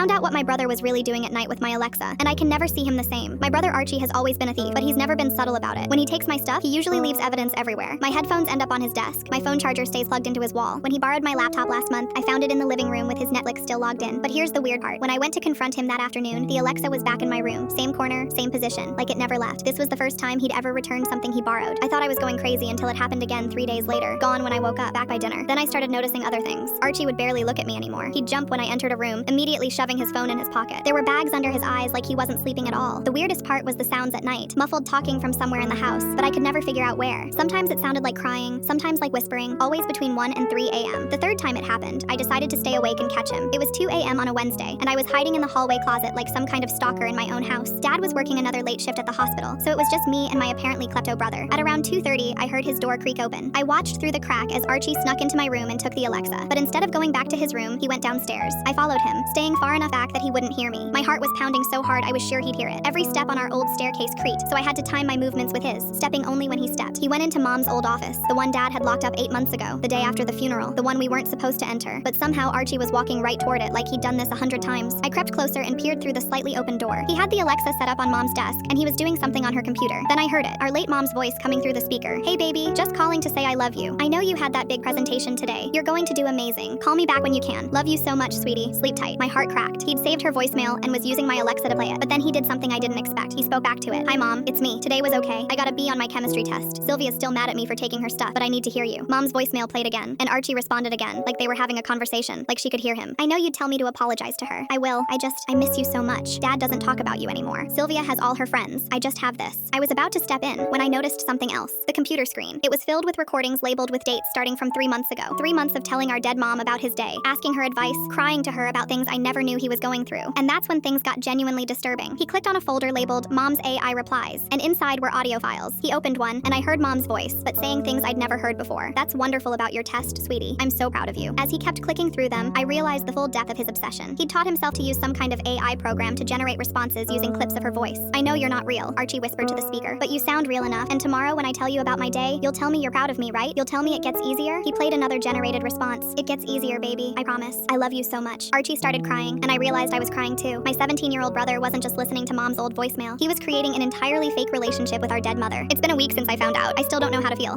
found out what my brother was really doing at night with my Alexa, and I can never see him the same. My brother Archie has always been a thief, but he's never been subtle about it. When he takes my stuff, he usually leaves evidence everywhere. My headphones end up on his desk. My phone charger stays plugged into his wall. When he borrowed my laptop last month, I found it in the living room with his Netflix still logged in. But here's the weird part. When I went to confront him that afternoon, the Alexa was back in my room. Same corner, same position, like it never left. This was the first time he'd ever returned something he borrowed. I thought I was going crazy until it happened again 3 days later. Gone when I woke up, back by dinner. Then I started noticing other things. Archie would barely look at me anymore. He'd jump when I entered a room, immediately shoving his phone in his pocket. There were bags under his eyes like he wasn't sleeping at all. The weirdest part was the sounds at night, muffled talking from somewhere in the house, but I could never figure out where. Sometimes it sounded like crying, sometimes like whispering, always between 1 and 3 a.m. The third time it happened, I decided to stay awake and catch him. It was 2 a.m. on a Wednesday, and I was hiding in the hallway closet like some kind of stalker in my own house. Dad was working another late shift at the hospital, so it was just me and my apparently klepto brother. At around 2:30, I heard his door creak open. I watched through the crack as Archie snuck into my room and took the Alexa, but instead of going back to his room, he went downstairs. I followed him, staying far enough back that he wouldn't hear me. My heart was pounding so hard I was sure he'd hear it. Every step on our old staircase creaked, so I had to time my movements with his, stepping only when he stepped. He went into Mom's old office, the one Dad had locked up 8 months ago, the day after the funeral, the one we weren't supposed to enter. But somehow Archie was walking right toward it like he'd done this 100 times. I crept closer and peered through the slightly open door. He had the Alexa set up on Mom's desk, and he was doing something on her computer. Then I heard it, our late mom's voice coming through the speaker. "Hey baby, just calling to say I love you. I know you had that big presentation today. You're going to do amazing. Call me back when you can. Love you so much, sweetie. Sleep tight." My heart cracked. He'd saved her voicemail and was using my Alexa to play it, but then he did something I didn't expect. He spoke back to it. "Hi Mom, it's me. Today was okay. I got a B on my chemistry test. Sylvia's still mad at me for taking her stuff, but I need to hear you." Mom's voicemail played again, and Archie responded again, like they were having a conversation, like she could hear him. "I know you'd tell me to apologize to her. I will. I miss you so much. Dad doesn't talk about you anymore. Sylvia has all her friends. I just have this." I was about to step in when I noticed something else. The computer screen. It was filled with recordings labeled with dates starting from 3 months ago. 3 months of telling our dead mom about his day, asking her advice, crying to her about things I never knew he was going through. And that's when things got genuinely disturbing. He clicked on a folder labeled Mom's AI Replies, and inside were audio files. He opened one, and I heard Mom's voice, but saying things I'd never heard before. "That's wonderful about your test, sweetie. I'm so proud of you." As he kept clicking through them, I realized the full depth of his obsession. He'd taught himself to use some kind of AI program to generate responses using clips of her voice. "I know you're not real," Archie whispered to the speaker, "but you sound real enough, and tomorrow when I tell you about my day, you'll tell me you're proud of me, right? You'll tell me it gets easier?" He played another generated response. "It gets easier, baby. I promise. I love you so much." Archie started crying, and I realized I was crying too. My 17-year-old brother wasn't just listening to Mom's old voicemail. He was creating an entirely fake relationship with our dead mother. It's been a week since I found out. I still don't know how to feel.